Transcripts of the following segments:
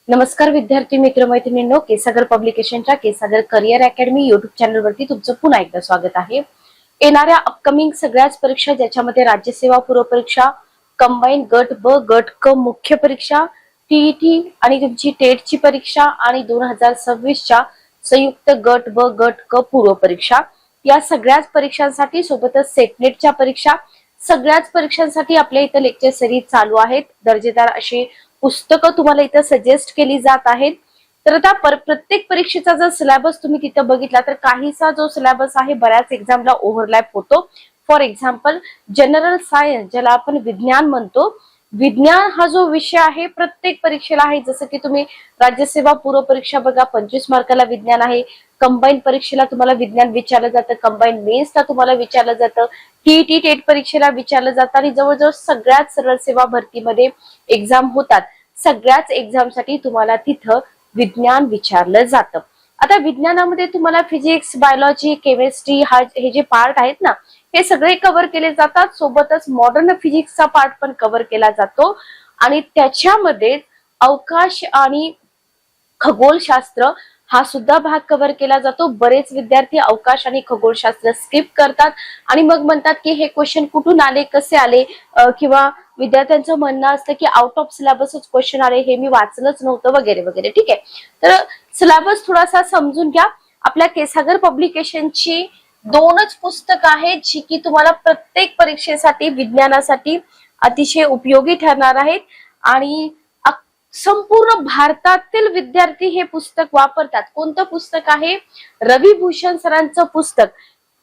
नमस्कार विद्यार्थी मित्र मैत्रिणींनो, केसागर पब्लिकेशनच्या केसागर करिअर अकॅडमी युट्यूब चॅनलवरती तुमचं पुन्हा एकदा स्वागत आहे। येणाऱ्या अपकमिंग सगळ्याच परीक्षा ज्याच्यामध्ये राज्यसेवा पूर्व परीक्षा, कंबाईन गट ब गट क मुख्य परीक्षा, टीईटी आणि तुमची टेटची परीक्षा आणि 2026च्या संयुक्त गट ब गट क पूर्व परीक्षा, या सगळ्याच परीक्षांसाठी सोबतच सेटनेटच्या परीक्षा, सगळ्याच परीक्षांसाठी आपल्या इथे लेक्चर सिरीज चालू आहेत। दर्जेदार अशी पुस्तकं तुम्हाला इथं सजेस्ट केली जात आहेत। तर आता प्रत्येक परीक्षेचा जर सिलेबस तुम्ही तिथं बघितला तर काहीसा जो सिलेबस आहे बऱ्याच एक्झामला ओव्हरलॅप होतो। फॉर एक्झाम्पल जनरल सायन्स, ज्याला आपण विज्ञान म्हणतो, विज्ञान हा जो विषय आहे प्रत्येक परीक्षेला आहे। जसं की तुम्ही राज्यसेवा पूर्व परीक्षा बघा, 25 मार्काला विज्ञान आहे। कंबाईन परीक्षेला तुम्हाला विज्ञान विचारलं जातं, कंबाईन मेन्सला तुम्हाला विचारलं जातं, टीईटी टेट परीक्षेला विचारलं जातं आणि जवळजवळ सगळ्याच सरळ सेवा भरतीमध्ये एक्झाम होतात। सगळ्याच एक्झामसाठी तुम्हाला तिथं विज्ञान विचारलं जातं। आता विज्ञानामध्ये तुम्हाला फिजिक्स, बायोलॉजी, केमिस्ट्री हे जे पार्ट आहेत ना, हे सगळे कव्हर केले जातात। सोबतच मॉडर्न फिजिक्सचा पार्ट पण कव्हर केला जातो आणि त्याच्यामध्ये अवकाश आणि खगोलशास्त्र हा सुद्धा भाग कव्हर केला जातो। बरेच विद्यार्थी अवकाश आणि खगोलशास्त्र स्किप करतात आणि मग म्हणतात की हे क्वेश्चन कुठून आले, कसे आले, किंवा विद्यार्थ्यांचं म्हणणं असतं की आउट ऑफ सिलेबसच क्वेश्चन आले, हे मी वाचलंच नव्हतं वगैरे वगैरे। ठीक आहे, तर सिलेबस थोडासा समजून घ्या। आपल्या केसागर पब्लिकेशनची दोनच पुस्तकं आहेत जी की तुम्हाला प्रत्येक परीक्षेसाठी विज्ञानासाठी अतिशय उपयोगी ठरणार आहेत आणि संपूर्ण भारतातील विद्यार्थी हे पुस्तक वापरतात। कोणतं पुस्तक आहे? रवी भूषण सरांचं पुस्तक।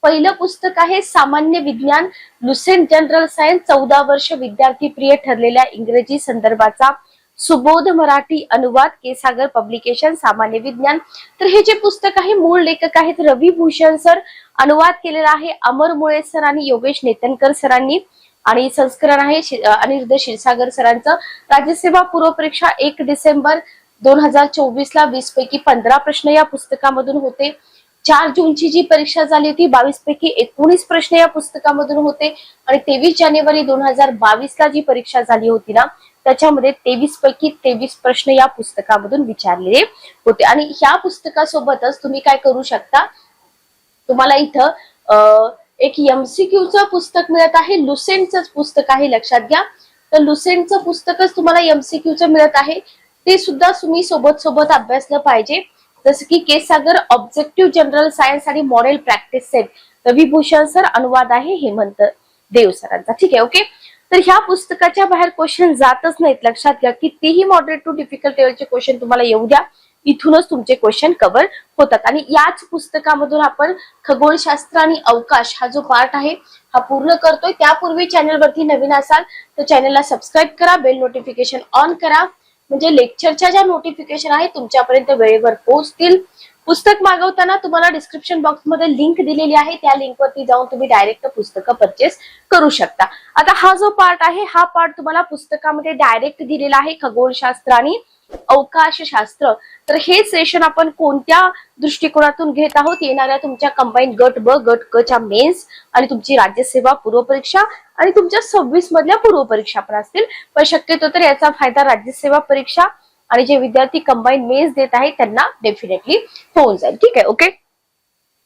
पहिलं पुस्तक आहे सामान्य विज्ञान, लुसेंट जनरल सायन्स, 14 वर्ष विद्यार्थी प्रिय ठरलेल्या इंग्रजी संदर्भाचा सुबोध मराठी अनुवाद, केसागर पब्लिकेशन, सामान्य विज्ञान। तर हे जे पुस्तक आहे मूळ लेखक आहेत रवी भूषण सर, अनुवाद केलेला आहे अमर मुळे सर आणि योगेश नेतनकर सरांनी आणि संस्करण आहे अनिरुद्ध क्षीरसागर सरांचं। राज्यसेवा पूर्व परीक्षा 1 डिसेंबर 2024 ला 20 पैकी 15 प्रश्न या पुस्तकामधून होते। 4 जूनची जी परीक्षा झाली होती 22 पैकी 19 प्रश्न या पुस्तकामधून होते आणि 23 जानेवारी 2022 ला जी परीक्षा झाली होती ना, त्याच्यामध्ये 23 पैकी 23 प्रश्न या पुस्तकामधून विचारलेले होते। आणि ह्या पुस्तकासोबतच तुम्ही काय करू शकता, तुम्हाला इथं एक एमसीक्यूचं पुस्तक मिळत आहे, लुसेंटचं पुस्तक आहे, लक्षात घ्या। तर लुसेंटचं पुस्तकच तुम्हाला एमसीक्यूचं मिळत आहे, ते सुद्धा तुम्ही सोबत सोबत अभ्यासलं पाहिजे। जसं की केसागर ऑब्जेक्टिव्ह जनरल सायन्स आणि मॉडेल प्रॅक्टिस सेट, रवी भूषण सर, अनुवाद आहे हेमंत देव सरांचा। ठीक आहे, ओके। तर ह्या पुस्तकाच्या बाहेर क्वेश्चन जातच नाहीत, लक्षात घ्या। कितीही मॉडरेट टू डिफिकल्ट लेवलचे क्वेश्चन तुम्हाला येऊ द्या, इथूनच तुमचे क्वेश्चन कव्हर होतात। आणि याच पुस्तकामधून आपण खगोलशास्त्र आणि अवकाश हा जो पार्ट आहे हा पूर्ण करतोय। त्यापूर्वी चॅनलवरती नवीन असाल तर चॅनलला सबस्क्राईब करा, बेल नोटिफिकेशन ऑन करा, म्हणजे लेक्चरच्या ज्या नोटिफिकेशन आहेत तुमच्यापर्यंत वेळेवर पोहोचतील। पुस्तक मागवताना तुम्हाला डिस्क्रिप्शन बॉक्स मध्ये लिंक दिलेली आहे, त्या लिंकवरती जाऊन तुम्ही डायरेक्ट पुस्तकं परचेस करू शकता। आता हा जो पार्ट आहे हा पार्ट तुम्हाला पुस्तकामध्ये डायरेक्ट दिलेला आहे, खगोलशास्त्र आणि अवकाशशास्त्र। तर हे सेशन आपण कोणत्या दृष्टिकोनातून घेत आहोत? येणाऱ्या तुमच्या कंबाईन गट ब गट क च्या मेन्स आणि तुमची राज्यसेवा पूर्व परीक्षा आणि तुमच्या 26 मधल्या पूर्व परीक्षा पण असतील, पण शक्यतो तर याचा फायदा राज्यसेवा परीक्षा आणि जे विद्यार्थी कंबाईन मेन्स देत आहेत त्यांना डेफिनेटली होऊन जाईल। ठीक आहे, ओके।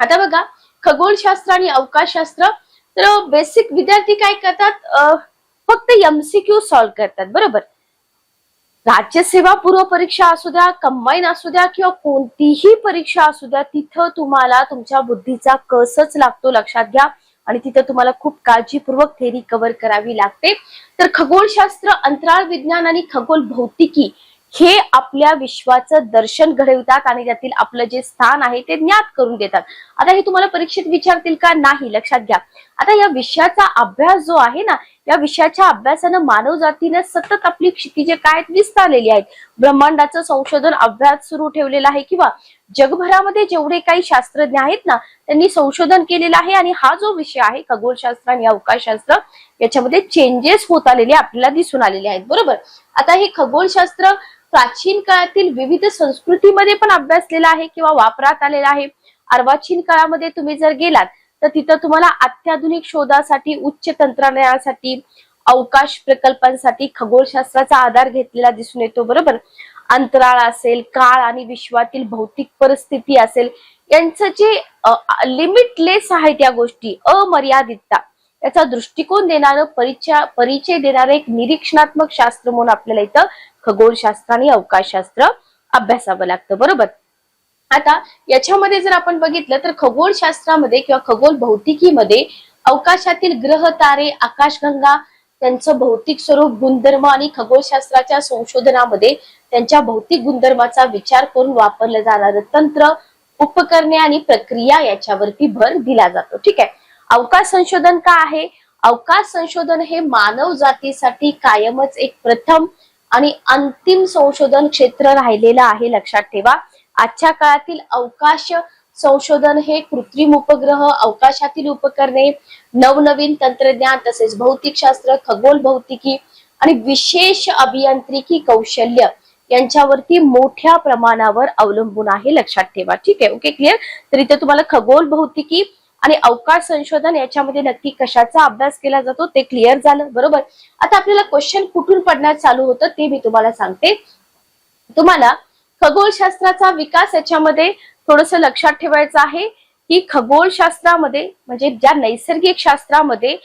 आता बघा, खगोलशास्त्र आणि अवकाशशास्त्र, तर बेसिक विद्यार्थी काय करतात, फक्त एमसीक्यू सॉल्व्ह करतात, बरोबर। राज्यसेवा पूर्व परीक्षा असू द्या, कंबाईन असू द्या किंवा कोणतीही परीक्षा असू द्या, तिथं तुम्हाला तुमच्या बुद्धीचा कसच लागतो, लक्षात घ्या। आणि तिथं तुम्हाला खूप काळजीपूर्वक थेरी कव्हर करावी लागते। तर खगोलशास्त्र, अंतराळ विज्ञान आणि खगोल भौतिकी हे आपल्या विश्वाचं दर्शन घडवितात आणि त्यातील आपलं जे स्थान आहे ते ज्ञात करून देतात। आता हे तुम्हाला परीक्षेत विचारतील का? नाही, लक्षात घ्या। आता या विषयाचा अभ्यास जो आहे ना, या विषयाच्या अभ्यासानं मानव जातीने सतत आपली क्षितिजे काय विस्तारलेली आहेत, ब्रह्मांडाचं संशोधन अभ्यास सुरू ठेवलेला आहे, किंवा जगभरामध्ये जेवढे काही शास्त्रज्ञ आहेत ना त्यांनी संशोधन केलेलं आहे। आणि हा जो विषय आहे खगोलशास्त्र आणि अवकाशशास्त्र, याच्यामध्ये चेंजेस होत आलेले आपल्याला दिसून आलेले आहेत, बरोबर। आता हे खगोलशास्त्र प्राचीन काळातील विविध संस्कृतीमध्ये पण अभ्यासलेला आहे किंवा वापरात आलेला आहे। अर्वाचीन काळामध्ये तुम्ही जर गेलात तर तिथं तुम्हाला अत्याधुनिक शोधासाठी, उच्च तंत्रज्ञानासाठी, अवकाश प्रकल्पांसाठी खगोलशास्त्राचा आधार घेतलेला दिसून येतो, बरोबर। अंतराळ असेल, काळ आणि विश्वातील भौतिक परिस्थिती असेल, यांचं जे लिमिटलेस आहे त्या गोष्टी, अमर्यादितता, याचा दृष्टिकोन देणारं परिचय देणारं एक निरीक्षणात्मक शास्त्र म्हणून आपल्याला इथं खगोलशास्त्र आणि अवकाशशास्त्र अभ्यासावं लागतं, बरोबर. आता याच्यामध्ये जर आपण बघितलं तर खगोलशास्त्रामध्ये किंवा खगोल भौतिकीमध्ये अवकाशातील ग्रह, तारे, आकाशगंगा, त्यांचं भौतिक स्वरूप, गुणधर्म आणि खगोलशास्त्राच्या संशोधनामध्ये त्यांच्या भौतिक गुणधर्माचा विचार करून वापरलं जाणारं तंत्र, उपकरणे आणि प्रक्रिया याच्यावरती भर दिला जातो. ठीक आहे. अवकाश संशोधन काय आहे? अवकाश संशोधन हे मानव जातीसाठी कायमच एक प्रथम आणि अंतिम संशोधन क्षेत्र राहिलेलं आहे, लक्षात ठेवा. आजच्या काळातील अवकाश संशोधन हे कृत्रिम उपग्रह, अवकाशातील उपकरणे, नवनवीन तंत्रज्ञान, तसेच भौतिकशास्त्र, खगोल भौतिकी आणि विशेष अभियांत्रिकी कौशल्य यांच्यावरती मोठ्या प्रमाणावर अवलंबून आहे, लक्षात ठेवा. ठीक आहे, ओके, क्लिअर. तर इथे तुम्हाला खगोल भौतिकी आणि अवकाश संशोधन याच्यामध्ये नक्की कशाचा अभ्यास केला जातो ते क्लिअर झालं, बरोबर. आता आपल्याला क्वेश्चन कुठून पडण्यास चालू होतं ते मी तुम्हाला सांगते. तुम्हाला खगोलशास्त्राचा विकास याच्यामध्ये थोडस लक्षात ठेवायचं आहे की खगोलशास्त्रामध्ये म्हणजे ज्या नैसर्गिक शास्त्रामध्ये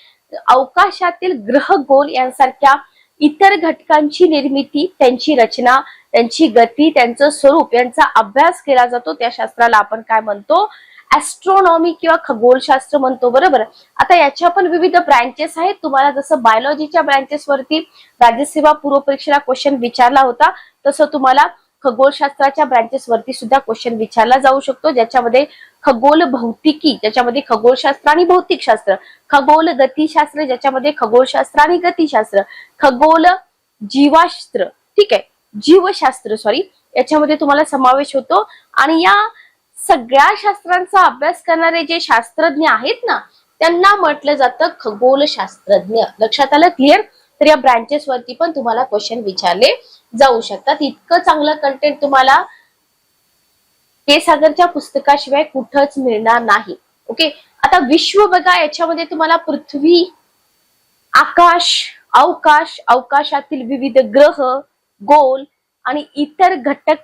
अवकाशातील ग्रह, गोल यांसारख्या इतर घटकांची निर्मिती, त्यांची रचना, त्यांची गती, त्यांचं स्वरूप यांचा अभ्यास केला जातो, त्या शास्त्राला आपण काय म्हणतो? ऍस्ट्रॉनॉमी किंवा खगोलशास्त्र म्हणतो, बरोबर. आता याच्या पण विविध ब्रँचेस आहेत. तुम्हाला जसं बायोलॉजीच्या ब्रँचेस वरती राज्यसेवा पूर्व परीक्षेला क्वेश्चन विचारला होता, तसं तुम्हाला खगोलशास्त्राच्या ब्रँचेस वरती सुद्धा क्वेश्चन विचारला जाऊ शकतो, ज्याच्यामध्ये खगोल भौतिकी, ज्याच्यामध्ये खगोलशास्त्र आणि भौतिकशास्त्र, खगोल गतीशास्त्र, ज्याच्यामध्ये खगोलशास्त्र आणि गतीशास्त्र, खगोल जीवाशास्त्र, ठीक आहे, जीवशास्त्र सॉरी, याच्यामध्ये तुम्हाला समावेश होतो. आणि या सगळ्या शास्त्रांचा अभ्यास करणारे जे शास्त्रज्ञ आहेत ना, त्यांना म्हटलं जातं खगोलशास्त्रज्ञ. लक्षात आलं, क्लिअर. तर या ब्रँचेस वरती पण तुम्हाला क्वेश्चन विचारले जाऊ शकतात. इतकं चांगलं कंटेंट तुम्हाला के सागरच्या पुस्तकाशिवाय कुठंच मिळणार नाही. ओके. आता विश्व बघा, याच्यामध्ये तुम्हाला पृथ्वी, आकाश, अवकाश, अवकाशातील विविध ग्रह, गोल आणि इतर घटक,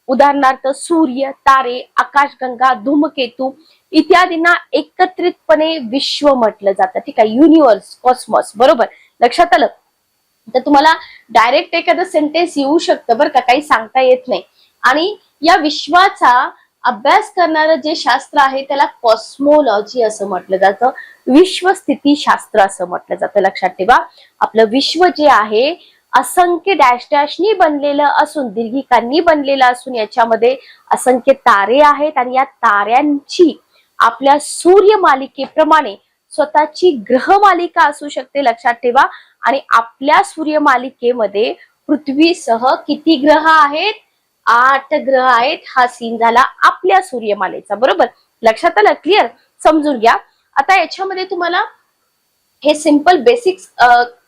उदाहरणार्थ सूर्य, तारे, आकाशगंगा, धूमकेतू इत्यादींना एकत्रितपणे विश्व म्हटलं जातं. ठीक आहे, युनिव्हर्स, कॉस्मॉस, बरोबर. लक्षात आलं. तर तुम्हाला डायरेक्ट एखादं सेंटेन्स येऊ शकतं बरं का, काही सांगता येत नाही. आणि या विश्वाचा अभ्यास करणारं जे शास्त्र आहे त्याला कॉस्मोलॉजी असं म्हटलं जातं, विश्वस्थिती शास्त्र असं म्हटलं जातं. लक्षात ठेवा, आपलं विश्व जे आहे असंख्य डॅश डॅशनी बनलेलं असून, दीर्घिकांनी बनलेलं असून, याच्यामध्ये असंख्य तारे आहेत आणि या ताऱ्यांची आपल्या सूर्यमालिकेप्रमाणे स्वतःची ग्रहमालिका असू शकते, लक्षात ठेवा. आणि आपल्या सूर्यमालिकेमध्ये पृथ्वीसह किती ग्रह आहेत? 8 ग्रह आहेत. हा सीन झाला आपल्या सूर्यमालेचा, बरोबर. लक्षात आलं, क्लिअर. समजून घ्या. आता याच्यामध्ये तुम्हाला हे सिंपल बेसिक्स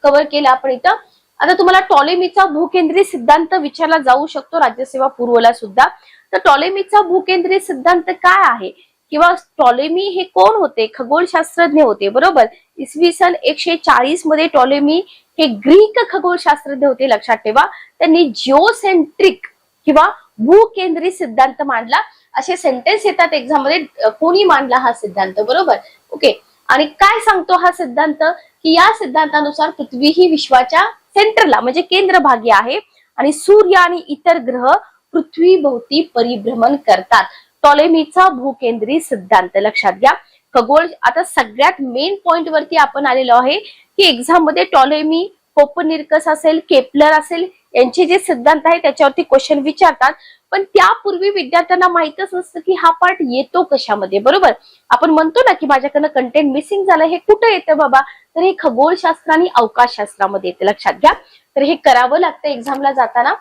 कव्हर केलं आपण इथं. आता तुम्हाला टॉलेमीचा भूकेंद्री सिद्धांत विचारला जाऊ शकतो राज्यसेवा पूर्वला सुद्धा. तर टॉलेमीचा भूकेंद्री सिद्धांत काय आहे किंवा टॉलेमी हे कोण होते? खगोलशास्त्रज्ञ होते, बरोबर. इसवी सन 140 मध्ये टॉलेमी हे ग्रीक खगोलशास्त्रज्ञ होते, लक्षात ठेवा. त्यांनी जिओसेंट्रिक किंवा भूकेंद्री सिद्धांत मांडला. असे सेंटेन्स येतात एक्झाम मध्ये, कोणी मांडला हा सिद्धांत, बरोबर. ओके. आणि काय सांगतो हा सिद्धांत की या सिद्धांतानुसार पृथ्वी ही विश्वाच्या सेंटरला म्हणजे केंद्रभागी आहे आणि सूर्य आणि इतर ग्रह पृथ्वीभोवती परिभ्रमण करतात. टॉलेमीचा भूकेंद्री सिद्धांत लक्षात घ्या. खगोल, आता सगळ्यात मेन पॉइंट वरती आपण आलेलो आहे की एक्झाम मध्ये टॉलेमी, कोपर्निकस असेल, केपलर असेल, यांचे जे सिद्धांत आहे त्याच्यावरती क्वेश्चन विचारतात. पण त्यापूर्वी विद्यार्थ्यांना माहितच नसतं की हा पार्ट येतो कशामध्ये, बरोबर. आपण म्हणतो ना की माझ्याकडनं कंटेंट मिसिंग झालं, हे कुठं येतं बाबा? तर हे खगोलशास्त्र आणि अवकाशशास्त्रामध्ये येते, लक्षात घ्या. तर हे करावं लागतं एक्झामला जाताना,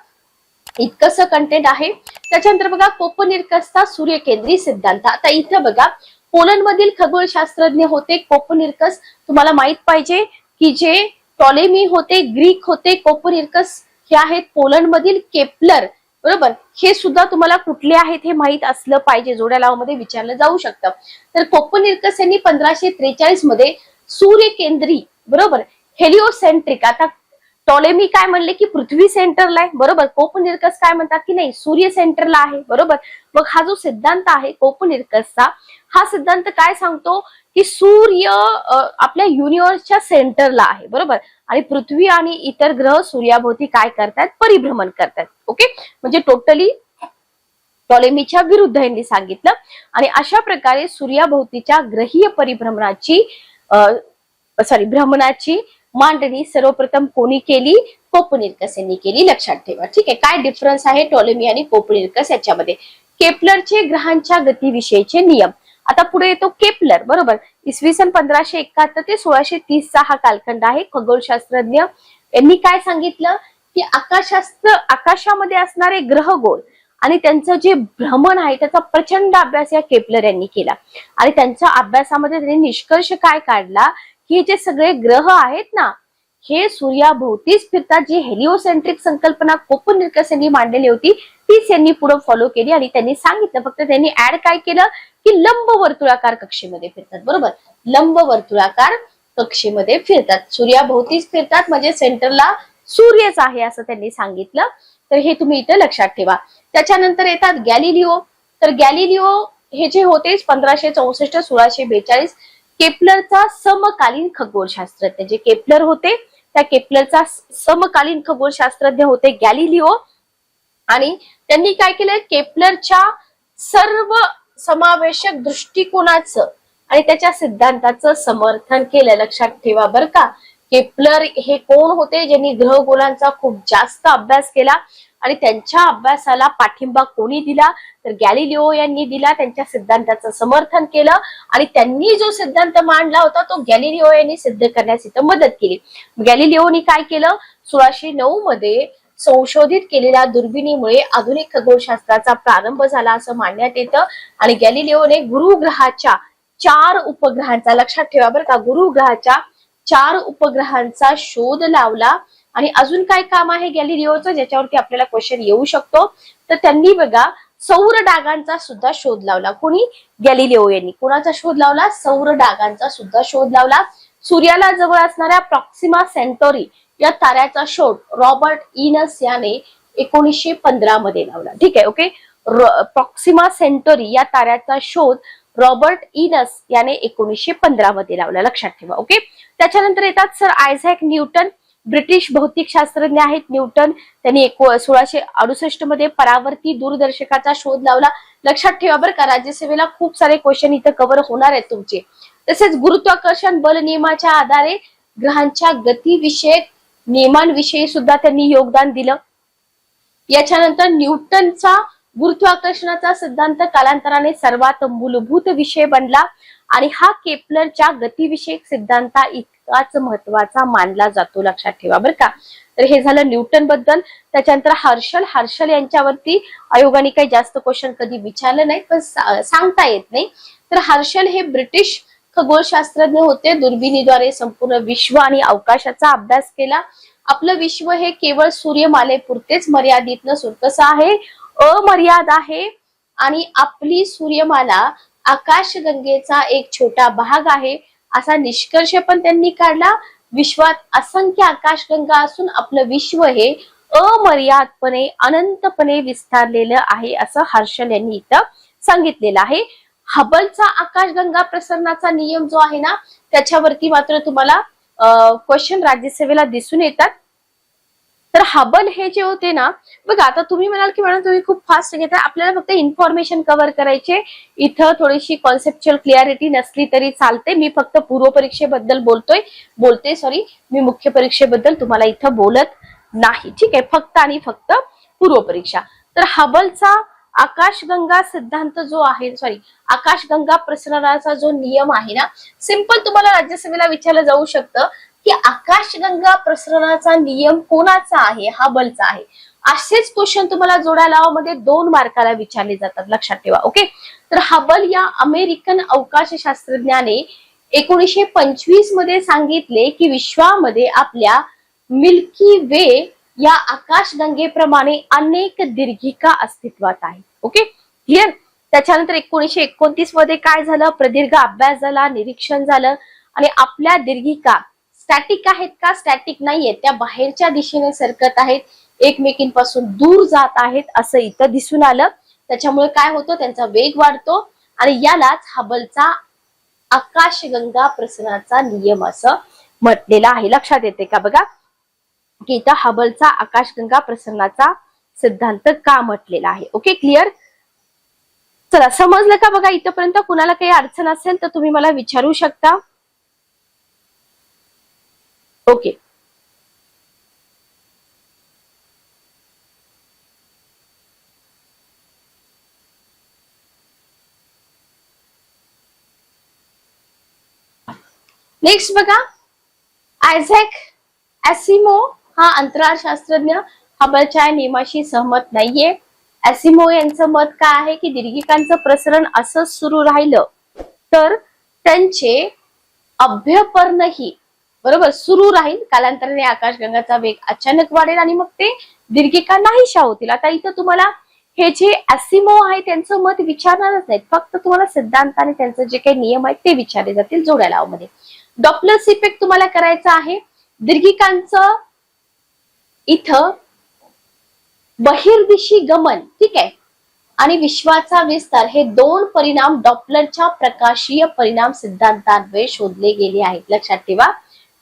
इतकंसं कंटेंट आहे. त्याच्यानंतर बघा कोपर्निकसचा सूर्यकेंद्री सिद्धांत. आता इथं बघा, पोलंड मधील खगोलशास्त्रज्ञ होते कोपर्निकस. तुम्हाला माहित पाहिजे की जे टॉलेमी होते ग्रीक होते, कोपर्निकस हे आहेत पोलंड मधील, केपलर, बरोबर. हे सुद्धा तुम्हाला कुठले आहेत हे माहित असलं पाहिजे, जोड्या लावामध्ये विचारलं जाऊ शकतं. तर कोपर्निकस यांनी 1543 मध्ये सूर्यकेंद्री, बरोबर, हेलिओसेंट्रिक. आता टॉलेमी काय म्हणले की पृथ्वी सेंटरला आहे, बरोबर. कोपर्निकस काय म्हणतात की नाही, सूर्य सेंटरला आहे, बरोबर. मग हा जो सिद्धांत आहे कोपर्निकसचा, हा सिद्धांत काय सांगतो की सूर्य आपल्या युनिव्हर्सच्या सेंटरला आहे, बरोबर. आणि पृथ्वी आणि इतर ग्रह सूर्याभोवती काय करतात, परिभ्रमण करतात. ओके, म्हणजे टोटली टॉलेमीच्या विरुद्ध यांनी सांगितलं. आणि अशा प्रकारे सूर्याभोवतीच्या ग्रहीय परिभ्रमणाची भ्रमणाची मांडणी सर्वप्रथम कोणी केली, कोपर्निकस यांनी केली, लक्षात ठेवा. ठीक आहे, काय डिफरन्स आहे टॉलेमी आणि कोपर्निकस याच्यामध्ये. केपलरचे ग्रहांच्या गतीविषयीचे नियम. आता पुढे येतो केपलर, बरोबर. इसवी सन 1571 ते 1630 हा कालखंड आहे. खगोलशास्त्रज्ञ यांनी काय सांगितलं की आकाशामध्ये असणारे ग्रहगोल आणि त्यांचं जे भ्रमण आहे त्याचा प्रचंड अभ्यास या केपलर यांनी केला. आणि त्यांच्या अभ्यासामध्ये त्यांनी निष्कर्ष काय काढला की जे सगळे ग्रह आहेत ना, हे सूर्याभोवतीच फिरतात. जी हेलिओसेंट्रिक संकल्पना कोपर्निकस यांनी मांडलेली होती तीच यांनी पुढे फॉलो केली. आणि त्यांनी सांगितलं, फक्त त्यांनी ऍड काय केलं की लंब वर्तुळाकार कक्षेमध्ये फिरतात, बरोबर. लंब वर्तुळाकार कक्षेमध्ये फिरतात, सूर्याभोवतीच फिरतात, म्हणजे सेंटरला सूर्यच आहे असं त्यांनी सांगितलं. तर हे तुम्ही इथं लक्षात ठेवा. त्याच्यानंतर येतात गॅलिलिओ. तर गॅलिलिओ हे जे होते 1564 1642, केपलरचा समकालीन खगोलशास्त्रज्ञ. जे केपलर होते त्या केपलरचा समकालीन खगोलशास्त्रज्ञ होते गॅलिलिओ. आणि त्यांनी काय केलं, केपलरच्या सर्व समावेशक दृष्टिकोनाचं आणि त्याच्या सिद्धांताचं समर्थन केलं, लक्षात ठेवा बरं का. केपलर हे कोण होते, ज्यांनी ग्रहगोलांचा खूप जास्त अभ्यास केला. आणि त्यांच्या अभ्यासाला पाठिंबा कोणी दिला, तर गॅलिलिओ यांनी दिला. त्यांच्या सिद्धांताचं समर्थन केलं आणि त्यांनी जो सिद्धांत मांडला होता तो गॅलिलिओ यांनी सिद्ध करण्यास इथं मदत केली. गॅलिलिओनी काय केलं, 1609 मध्ये संशोधित केलेल्या दुर्बिणीमुळे आधुनिक खगोलशास्त्राचा प्रारंभ झाला असं मानण्यात येतं. आणि गॅलिलिओने गुरुग्रहाच्या 4 उपग्रहांचा, लक्षात ठेवा बरं का, गुरुग्रहाच्या 4 उपग्रहांचा शोध लावला. आणि अजून काय काम आहे गॅलिलिओचं ज्याच्यावरती आपल्याला क्वेश्चन येऊ शकतो, तर त्यांनी बघा सौर डागांचा सुद्धा शोध लावला. कोणी, गॅलिलिओ यांनी. कोणाचा शोध लावला, सौर डागांचा सुद्धा शोध लावला. सूर्याला जवळ असणाऱ्या प्रॉक्सिमा सेंटोरी या ताऱ्याचा शोध रॉबर्ट इनस याने 1915 मध्ये लावला. ठीक आहे, ओके. प्रॉक्सिमा सेंटोरी या ताऱ्याचा शोध रॉबर्ट इनस याने 1915 मध्ये लावला, लक्षात ठेवा. ओके. त्याच्यानंतर येतात सर आयझॅक न्यूटन. ब्रिटिश भौतिकशास्त्रज्ञ आहेत न्यूटन. त्यांनी 1668 मध्ये परावर्ती दूरदर्शकाचा शोध लावला. लक्षात ठेवा बरं का, राज्यसेवेला खूप सारे क्वेश्चन इथं कव्हर होणार आहेत तुमचे. तसेच गुरुत्वाकर्षण बल नियमाच्या आधारे ग्रहांच्या गतीविषयक नियमांविषयी सुद्धा त्यांनी योगदान दिलं. याच्यानंतर न्यूटनचा गुरुत्वाकर्षणाचा सिद्धांत कालांतराने सर्वात मूलभूत विषय बनला आणि हा केपलरच्या गतीविषयक सिद्धांता इतकाच महत्वाचा मानला जातो, लक्षात ठेवा बरं का. तर हे झालं न्यूटन बद्दल. त्याच्यानंतर हर्षल यांच्यावरती आयोगाने काही जास्त क्वेश्चन कधी विचारले नाही, पण सांगता येत नाही. तर हर्षल हे ब्रिटिश खगोलशास्त्रज्ञ होते. दुर्बिणीद्वारे संपूर्ण विश्व आणि अवकाशाचा अभ्यास केला. आपलं विश्व हे केवळ सूर्यमालेपुरतेच मर्यादित नसून कसं आहे, अमर्याद आहे. आणि आपली सूर्यमाला आकाशगंगेचा एक छोटा भाग आहे असा निष्कर्ष पण त्यांनी काढला. विश्वात असंख्य आकाशगंगा असून आपलं विश्व हे अमर्यादपणे अनंतपणे विस्तारलेलं आहे असं हर्षल यांनी इथं सांगितलेलं आहे. हबलचा आकाशगंगा प्रसरणाचा नियम जो आहे ना, त्याच्यावरती मात्र तुम्हाला क्वेश्चन राज्यसेवेला दिसून येतात. तर हबल हे जे होते ना, बघा आता तुम्ही म्हणाल की मॅडम तुम्ही खूप फास्ट घेताय, आपल्याला फक्त इन्फॉर्मेशन कव्हर करायचे. इथं थोडीशी कॉन्सेप्च्युअल क्लिअरिटी नसली तरी चालते. मी फक्त पूर्व परीक्षेबद्दल बोलते सॉरी, मी मुख्य परीक्षेबद्दल तुम्हाला इथं बोलत नाही. ठीक आहे, फक्त आणि फक्त पूर्व परीक्षा. तर हबलचा आकाशगंगा सिद्धांत जो आहे, आकाशगंगा प्रसरणाचा जो नियम आहे ना, सिंपल तुम्हाला राज्यसेवेला विचारलं जाऊ शकतं की आकाशगंगा प्रसरणाचा नियम कोणाचा आहे, हबलचा आहे. असेच क्वेश्चन तुम्हाला जोड्या लावामध्ये 2 मार्काला विचारले जातात, लक्षात ठेवा. ओके. तर हबल या अमेरिकन अवकाश शास्त्रज्ञाने 1925 मध्ये सांगितले की विश्वामध्ये आपल्या मिल्की वे या आकाशगंगेप्रमाणे अनेक दीर्घिका अस्तित्वात आहेत. Okay, clear. त्याच्यानंतर 1929 मध्ये काय झालं, प्रदीर्घ अभ्यास झाला, निरीक्षण झालं आणि आपल्या दीर्घिका स्टॅटिक आहेत का? स्टॅटिक नाहीयेत, त्या बाहेरच्या दिशेने सरकत आहेत, एकमेकींपासून दूर जात आहेत असं इथं दिसून आलं. त्याच्यामुळे काय होतं, त्यांचा वेग वाढतो आणि यालाच हबलचा आकाशगंगा प्रसरणाचा नियम असं म्हटलेला आहे. लक्षात येते का बघा, की इथं हबलचा आकाशगंगा प्रसरणाचा सिद्धांत का म्हटलेला आहे. Okay, clear? चला, समजलं का बघा इथपर्यंत? कुणाला काही अडचण असेल तर तुम्ही मला विचारू शकता. ओके, नेक्स्ट बघा, आयझॅक ॲसिमो हा अंतराळ शास्त्रज्ञ हबलच्या नियमाशी सहमत नाहीये. ॲसिमो यांचं मत काय आहे की दीर्घिकांचं प्रसरण असं सुरू राहिलं तर त्यांचे अभ्यपर्णही बरोबर सुरू राहील, कालांतराने आकाशगंगाचा वेग अचानक वाढेल आणि मग ते दीर्घिका नाहीशा होतील. आता इथं तुम्हाला हे जे ॲसिमो आहे त्यांचं मत विचारणारच नाहीत, फक्त तुम्हाला सिद्धांत आणि त्यांचे जे काही नियम आहेत ते विचारले जातील जोड्या लावमध्ये. डॉप्लर्स इफेक्ट तुम्हाला करायचा आहे. दीर्घिकांचं इथं बहिर्दिशी गमन, ठीक आहे, आणि विश्वाचा विस्तार हे दोन परिणाम डॉप्लरच्या प्रकाशीय परिणाम सिद्धांतान्वये शोधले गेले आहेत. लक्षात ठेवा,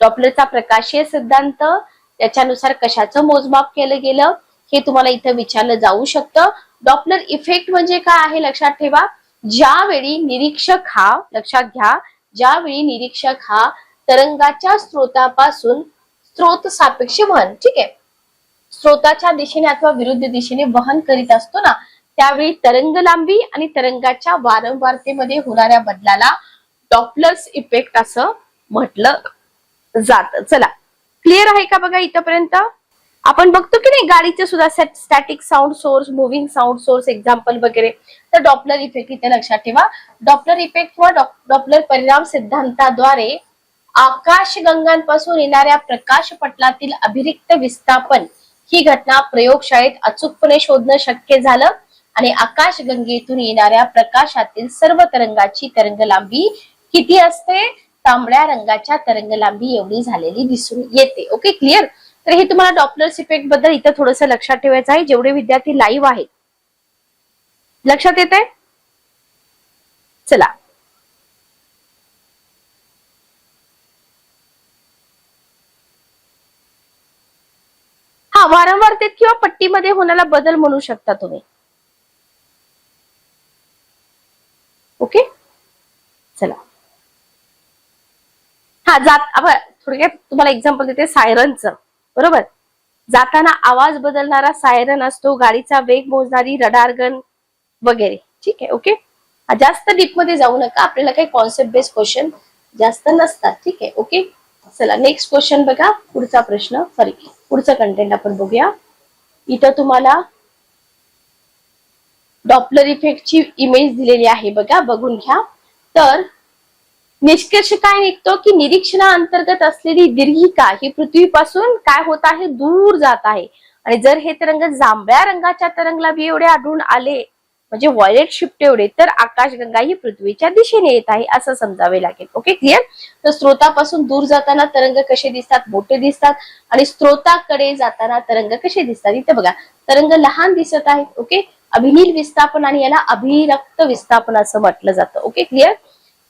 डॉप्लरचा प्रकाशीय सिद्धांत त्याच्यानुसार कशाचं मोजमाप केलं गेलं हे तुम्हाला इथं विचारलं जाऊ शकतं. डॉप्लर इफेक्ट म्हणजे काय आहे लक्षात ठेवा, ज्यावेळी निरीक्षक हा, लक्षात घ्या, ज्यावेळी निरीक्षक हा तरंगाच्या स्रोतापासून स्रोत सापेक्ष वहन, ठीक आहे, स्रोताच्या दिशेने अथवा विरुद्ध दिशेने वहन करीत असतो ना, त्यावेळी तरंग लांबी आणि तरंगाच्या वारंवारतेमध्ये होणाऱ्या बदलाला डॉप्लर्स इफेक्ट असं म्हटलं जातं. चला, क्लिअर आहे का बघा इथपर्यंत? आपण बघतो की नाही गाडीचे सुद्धा static sound source, moving sound source example वगैरे, तर डॉप्लर इफेक्ट इथे लक्षात ठेवा. डॉप्लर इफेक्ट किंवा डॉप्लर परिणाम सिद्धांताद्वारे आकाशगंगांपासून येणाऱ्या प्रकाश पटलातील अभिरिक्त विस्थापन ही घटना प्रयोगशाळेत अचूकपणे शोधणं शक्य झालं आणि आकाशगंगेतून येणाऱ्या प्रकाशातील सर्व तरंगाची तरंग लांबी किती असते? तांबड्या रंगाच्या तरंग लांबी एवढी झालेली दिसून येते. Okay, clear? तर हे तुम्हाला डॉप्लर्स इफेक्ट बद्दल इथं थोडंसं लक्षात ठेवायचं आहे. जेवढे विद्यार्थी लाईव्ह आहेत, लक्षात येत आहे? चला, हा वारंवारतेत किंवा पट्टीमध्ये होणारा बदल म्हणू शकता तुम्ही. ओके, चला, हा थोडक्यात तुम्हाला एक्झाम्पल देते सायरनचं. बरोबर, जाताना आवाज बदलणारा सायरन असतो, गाडीचा वेग मोजणारी रडार गन वगैरे, ठीक आहे. ओके, जास्त डीप मध्ये जाऊ नका, आपल्याला काही कॉन्सेप्ट बेस्ड क्वेश्चन जास्त नसतात, ठीक आहे. ओके, चला नेक्स्ट क्वेश्चन बघा, पुढचा प्रश्न, सॉरी पुढचं कंटेंट आपण बघूया. इथं तुम्हाला डॉप्लर इफेक्टची इमेज दिलेली आहे बघा, बघून घ्या. तर निष्कर्ष काय निघतो की निरीक्षणाअंतर्गत असलेली दीर्घिका ही पृथ्वीपासून काय होत आहे? दूर जात आहे. आणि जर हे तरंग जांभळ्या रंगाच्या तरंगलांबी एवढे आढळून आले, म्हणजे व्हायलेट शिफ्ट एवढे, तर आकाशगंगा ही पृथ्वीच्या दिशेने येत आहे असं समजावे लागेल. Okay, clear? तर स्रोतापासून दूर जाताना तरंग कसे दिसतात? मोठे दिसतात. आणि स्रोताकडे जाताना तरंग कसे दिसतात? इथे बघा, तरंग लहान दिसत आहेत. ओके, अभिनील विस्थापन आणि याला अभिरक्त विस्थापन असं म्हटलं जातं. Okay, clear?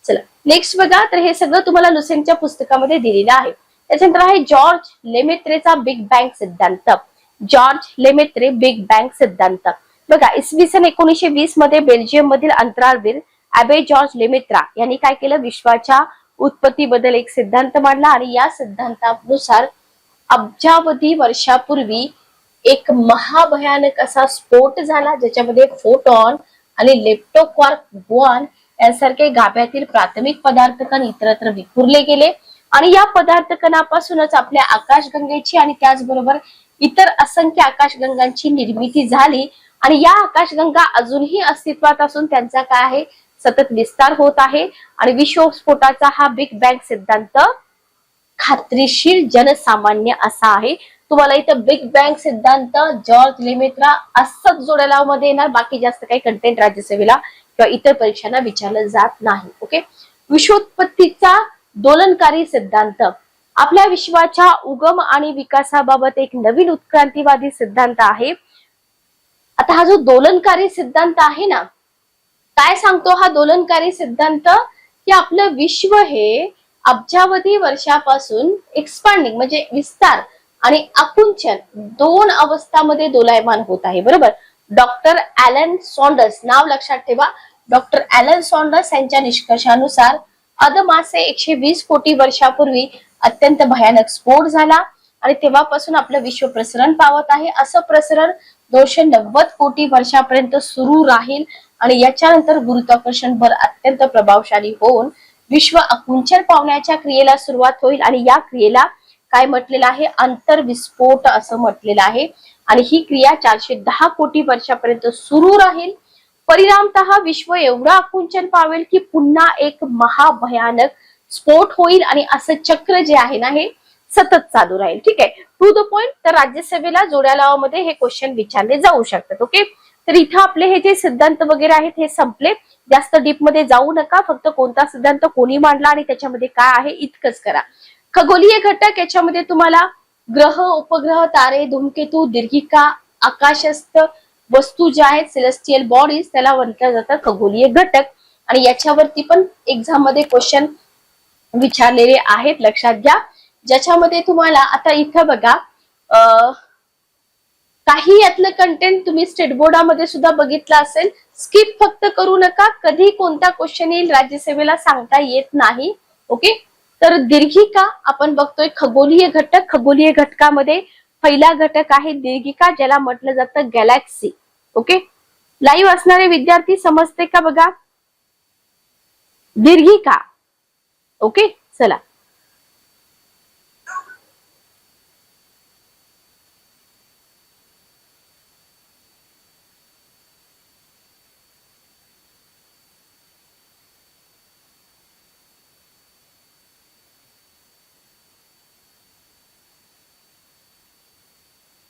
चला नेक्स्ट बघा, तर हे सगळं तुम्हाला लुसेंटच्या पुस्तकामध्ये दिलेलं आहे. त्याच्यानंतर आहे जॉर्ज लेमेत्रेचा बिग बँग सिद्धांत. जॉर्ज लेमेत्रे बिग बँग सिद्धांत बघा, इसवी सन 1920 मध्ये बेल्जियम मधील अंतराळवीर अबे जॉर्ज लेमेत्रा यांनी काय केलं? विश्वाच्या उत्पत्तीबद्दल एक सिद्धांत मांडला आणि या सिद्धांतानुसार अब्जावधी वर्षापूर्वी एक महाभयानक असा स्फोट झाला, ज्याच्यामध्ये फोटॉन आणि लेप्टोक्वार्क बोऑन यांसारखे गाभ्यातील प्राथमिक पदार्थ कण इतरत्र विखुरले गेले आणि या पदार्थ कणापासूनच आपल्या आकाशगंगेची आणि त्याचबरोबर इतर असंख्य आकाशगंगांची निर्मिती झाली. आणि या आकाशगंगा अजूनही अस्तित्वात असून त्यांचा काय आहे? सतत विस्तार होत आहे. आणि विश्वस्फोटाचा हा बिग बँग सिद्धांत खात्रीशीर जनसामान्य असा आहे. तुम्हाला इथं बिग बँग सिद्धांत जॉर्ज लेमेत्रा असंच जोड्या मध्ये येणार, बाकी जास्त काही कंटेंट राज्यसेवेला किंवा इतर परीक्षांना विचारलं जात नाही. ओके, विश्वोत्पत्तीचा दोलनकारी सिद्धांत. आपल्या विश्वाच्या उगम आणि विकासाबाबत एक नवीन उत्क्रांतीवादी सिद्धांत आहे. आता हा जो दोलनकारी सिद्धांत आहे ना, काय सांगतो हा दोलनकारी सिद्धांत, की आपलं विश्व हे अब्जावधी वर्षापासून एक्सपांडिंग म्हणजे विस्तार आणि आकुंचन दोन अवस्थामध्ये दोलायमान होत आहे. बरोबर. डॉक्टर ॲलन सॉन्डर्स, नाव लक्षात ठेवा, डॉक्टर ॲलन सॉन्डर्स यांच्या निष्कर्षानुसार अदमासे 120 कोटी वर्षापूर्वी अत्यंत भयानक स्फोट झाला आणि तेव्हापासून आपलं विश्व प्रसरण पावत आहे. असं प्रसरण 290 कोटी वर्षापर्यंत सुरू राहील आणि याच्यानंतर गुरुत्वाकर्षण बल अत्यंत प्रभावशाली होऊन विश्व आकुंचन पावण्याच्या क्रियेला सुरुवात होईल आणि या क्रियेला काय म्हटलेलं आहे, अंतर्विस्फोट असं म्हटलेलं आहे. आणि ही क्रिया 410 कोटी वर्षापर्यंत सुरू राहील. परिणामतः विश्व एवढं आकुंचन पावेल की पुन्हा एक महाभयानक स्फोट होईल आणि असं चक्र जे आहे ना हे सतत चालू राहील. ठीक आहे. To the point. तर राज्यसभेला जोड्या लावामध्ये हे क्वेश्चन विचारले जाऊ शकतात. ओके. तर इथं आपले हे जे सिद्धांत वगैरे आहेत हे संपले. जास्त डीप मध्ये जाऊ नका. फक्त कोणता सिद्धांत कोणी मांडला आणि त्याच्यामध्ये काय आहे इतकंच करा. खगोलीय घटक याच्यामध्ये तुम्हाला ग्रह, उपग्रह, तारे, धूमकेतू, दीर्घिका, आकाशस्थ वस्तू ज्या आहेत सेलेस्टियल बॉडीज त्याला म्हटलं जातं खगोलीय घटक. आणि याच्यावरती पण एक्झाम मध्ये क्वेश्चन विचारलेले आहेत, लक्षात घ्या. ज्याच्यामध्ये तुम्हाला आता इथं बघा काही यातलं कंटेंट तुम्ही स्टेट बोर्डामध्ये सुद्धा बघितलं असेल. स्किप फक्त करू नका. कधी कोणता क्वेश्चन येईल राज्यसभेला सांगता येत नाही. ओके. तर दीर्घिका आपण बघतोय खगोलीय घटक. खगोलीय घटकामध्ये पहिला घटक आहे दीर्घिका, ज्याला म्हटलं जातं गॅलेक्सी. ओके. लाईव्ह असणारे विद्यार्थी समजते का बघा, दीर्घिका. ओके. चला.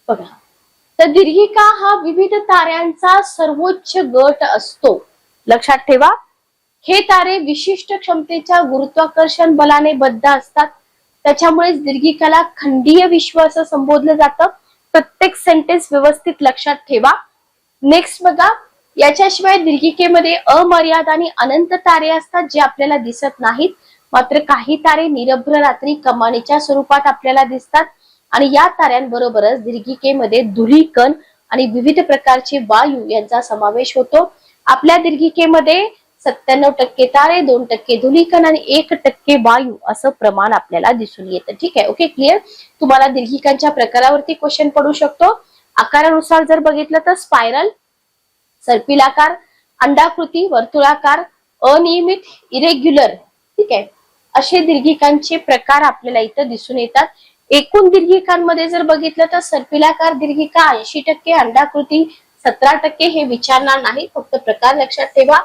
बघा, तर दीर्घिका हा विविध ताऱ्यांचा सर्वोच्च गट असतो. लक्षात ठेवा. हे तारे विशिष्ट क्षमतेच्या गुरुत्वाकर्षण बलाने बद्ध असतात. त्याच्यामुळेच दीर्घिकाला खंडीय विश्व असं संबोधलं जातं. प्रत्येक सेंटेन्स व्यवस्थित लक्षात ठेवा. नेक्स्ट बघा, याच्याशिवाय दीर्घिकेमध्ये अमर्याद आणि अनंत तारे असतात जे आपल्याला दिसत नाहीत. मात्र काही तारे निरभ्र रात्री कमानीच्या स्वरूपात आपल्याला दिसतात आणि या ताऱ्यांबरोबरच दीर्घिकेमध्ये धूलिकण आणि विविध प्रकारचे वायू यांचा समावेश होतो. आपल्या दीर्घिकेमध्ये 97% तारे, 2% धूलिकण आणि 1% वायू असं प्रमाण आपल्याला दिसून येतं. ठीक आहे. ओके. क्लिअर. तुम्हाला दीर्घिकांच्या प्रकारावरती क्वेश्चन पडू शकतो. आकारानुसार जर बघितलं तर स्पायरल, सर्पिलाकार, अंडाकृती, वर्तुळाकार, अनियमित, इरेग्युलर. ठीक आहे. असे दीर्घिकांचे प्रकार आपल्याला इथं दिसून येतात. एकूण दीर्घिकांमध्ये जर बघितलं तर सर्पिलाकार दीर्घिका 80%, अंडाकृती 17% हे विचारणार नाही, फक्त प्रकार लक्षात ठेवा.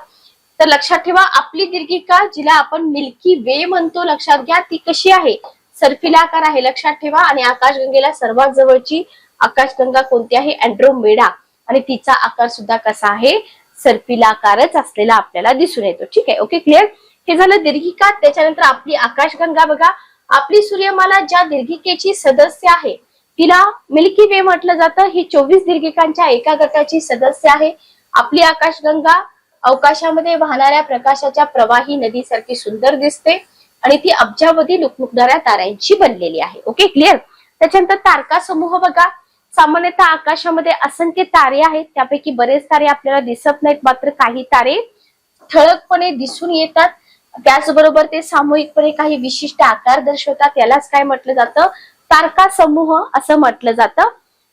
तर लक्षात ठेवा आपली दीर्घिका जिला आपण मिल्की वे म्हणतो, लक्षात घ्या, ती कशी आहे, सर्पिलाकार आहे. लक्षात ठेवा. आणि आकाशगंगेला सर्वात जवळची आकाशगंगा कोणती आहे, अँड्रोमेडा. आणि तिचा आकार सुद्धा कसा आहे, सर्पिलाकारच असलेला आपल्याला दिसून येतो. ठीक आहे. ओके. क्लिअर. हे झालं दीर्घिका. त्याच्यानंतर आपली आकाशगंगा बघा. आपली सूर्यमाला ज्या दीर्घिकेची सदस्य आहे तिला मिल्की वे म्हटलं जातं. ही 24 दीर्घिकांच्या एका गटाची सदस्य आहे. आपली आकाशगंगा अवकाशामध्ये वाहणाऱ्या प्रकाशाच्या प्रवाही नदीसारखी सुंदर दिसते आणि ती अब्जावधी लुकलुकणाऱ्या ताऱ्यांची बनलेली आहे. ओके. क्लिअर. त्याच्यानंतर तारका समूह बघा. सामान्यतः आकाशामध्ये असंख्य तारे आहेत. त्यापैकी बरेच तारे आपल्याला दिसत नाहीत, मात्र काही तारे ठळकपणे दिसून येतात. त्याचबरोबर ते सामूहिकपणे काही विशिष्ट आकार दर्शवतात. यालाच काय म्हटलं जातं, तारका समूह असं म्हटलं जातं.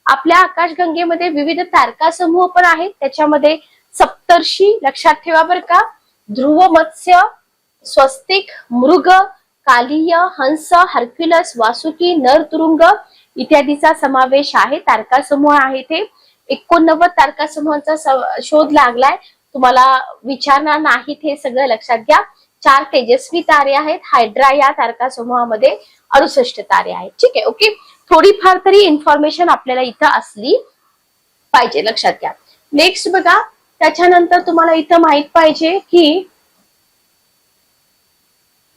आपल्या आकाशगंगेमध्ये विविध तारका समूह पण आहेत. त्याच्यामध्ये सप्तर्षी, लक्षात ठेवा बरं का, ध्रुव, मत्स्य, स्वस्तिक, मृग, कालीय, हंस, हर्क्युलस, वासुकी, नर तुरुंग इत्यादीचा समावेश आहे. तारका समूह आहे ते 89 तारका समूहांचा शोध लागलाय. तुम्हाला विचारणार नाहीत, हे सगळं लक्षात घ्या. 4 तेजस्वी तारे आहेत. हायड्रा या तारका समूहामध्ये 68 तारे आहेत. ठीक आहे. ओके. थोडीफार तरी इन्फॉर्मेशन आपल्याला इथं असली पाहिजे, लक्षात घ्या. नेक्स्ट बघा. त्याच्यानंतर तुम्हाला इथं माहित पाहिजे की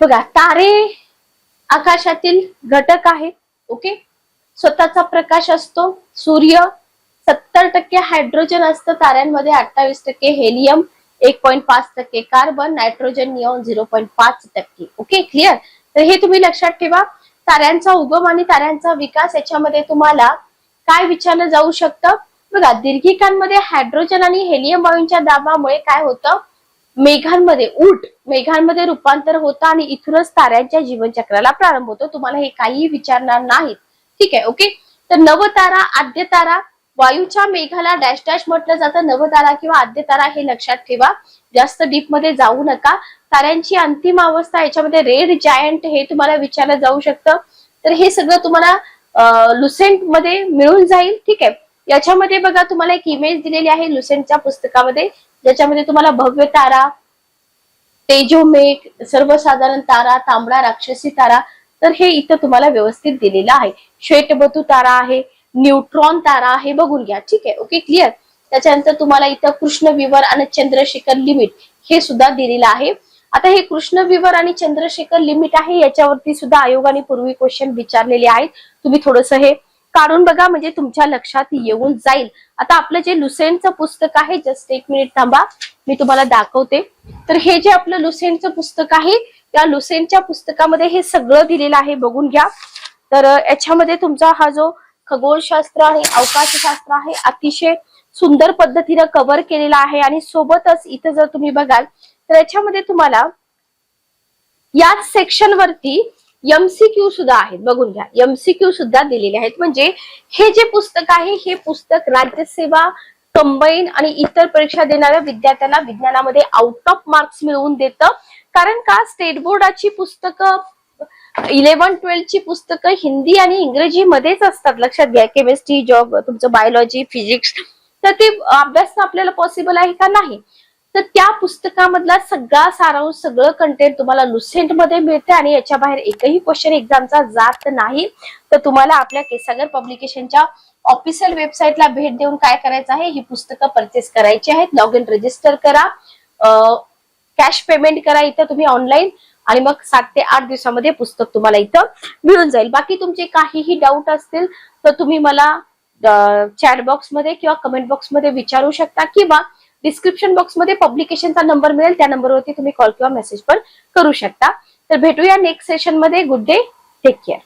बघा तारे आकाशातील घटक आहे. ओके, स्वतःचा प्रकाश असतो. सूर्य, 70% हायड्रोजन असतं ताऱ्यांमध्ये, 28% helium, 1.5% carbon, nitrogen, neon 0.5%. Okay, clear. तर हे तुम्ही लक्षात ठेवा. ताऱ्यांचा उगम आणि ताऱ्यांचा विकास याच्यामध्ये तुम्हाला काय विचारलं जाऊ शकतं बघा. दीर्घिकांमध्ये हायड्रोजन आणि हेलियम वायूंच्या दाबामुळे काय होतं, मेघांमध्ये रूपांतर होतं आणि इथूनच ताऱ्यांच्या जीवनचक्राला प्रारंभ होतो. तुम्हाला हे काही विचारणार नाहीत. ठीक आहे. ओके, तर नवतारा, आद्य तारा, वायूच्या मेघाला डॅश डॅश म्हटलं जातं. नवतारा किंवा आद्य तारा हे लक्षात ठेवा. जास्त डीप मध्ये जाऊ नका. ताऱ्यांची अंतिम अवस्था याच्यामध्ये रेड जायंट हे तुम्हाला विचारलं जाऊ शकतं. तर हे सगळं तुम्हाला लुसेंट मध्ये मिळून जाईल. ठीक आहे. याच्यामध्ये बघा तुम्हाला एक इमेज दिलेली आहे लुसेंटच्या पुस्तकामध्ये, ज्याच्यामध्ये तुम्हाला भव्य तारा, तेजोमेघ, सर्वसाधारण तारा, तांबडा राक्षसी तारा, तर हे इथं तुम्हाला व्यवस्थित दिलेलं आहे. श्वेतबतू तारा आहे, न्यूट्रॉन तारा आहे, बघून घ्या. ठीक आहे. Okay, clear. त्याच्यानंतर तुम्हाला इथं कृष्णविवर आणि चंद्रशेखर लिमिट हे सुद्धा दिलेलं आहे. आता हे कृष्णविवर आणि चंद्रशेखर लिमिट आहे, याच्यावरती सुद्धा आयोगाने पूर्वी क्वेश्चन विचारलेले आहेत. तुम्ही थोडंसं हे काढून बघा, म्हणजे तुमच्या लक्षात येऊन जाईल. आता आपलं जे लुसेंटचं पुस्तक आहे, जस्ट एक मिनिट थांबा, मी तुम्हाला दाखवते. तर हे जे आपलं लुसेंटचं पुस्तक आहे, त्या लुसेंटच्या पुस्तकामध्ये हे सगळं दिलेलं आहे, बघून घ्या. तर याच्यामध्ये तुमचा हा जो खगोलशास्त्र आणि अवकाशशास्त्र आहे, अतिशय सुंदर पद्धतीने कव्हर केलेला आहे. आणि सोबतच इथं जर तुम्ही बघाल तर याच्यामध्ये तुम्हाला याच सेक्शन वरती एमसीक्यू सुद्धा आहेत, बघून घ्या. एमसीक्यू सुद्धा दिलेले आहेत. म्हणजे हे जे पुस्तक आहे, हे पुस्तक राज्यसेवा, कंबाईन आणि इतर परीक्षा देणाऱ्या विद्यार्थ्यांना विज्ञानामध्ये आउट ऑफ मार्क्स मिळवून देतं. कारण का, स्टेट बोर्डाची पुस्तकं 11-12 ची पुस्तकं हिंदी आणि इंग्रजी मध्येच असतात. लक्षात घ्या. केमिस्ट्री, तुमचं बायोलॉजी, फिजिक्स, तर ते अभ्यास आपल्याला पॉसिबल आहे का, नाही. तर त्या पुस्तकामधला सगळा सारांश, सगळं कंटेंट तुम्हाला लुसेंट मध्ये मिळते आणि याच्या बाहेर एकही क्वेश्चन एक्झामचा जात नाही. तर तुम्हाला आपल्या केसागर पब्लिकेशनच्या ऑफिशियल वेबसाईटला भेट देऊन काय करायचं आहे, ही पुस्तकं परचेस करायची आहेत. लॉग इन रजिस्टर करा, कॅश पेमेंट करा इथं तुम्ही ऑनलाईन, आणि मग 7 ते 8 दिवसामध्ये पुस्तक तुम्हाला इथं मिळून जाईल. बाकी तुमचे काहीही डाऊट असतील तर तुम्ही मला चॅट बॉक्स मध्ये किंवा कमेंट बॉक्स मध्ये विचारू शकता, किंवा डिस्क्रिप्शन बॉक्स मध्ये पब्लिकेशनचा नंबर मिळेल, त्या नंबरवरती तुम्ही कॉल किंवा मेसेज पण करू शकता. तर भेटूया नेक्स्ट सेशन मध्ये. Good day, take care.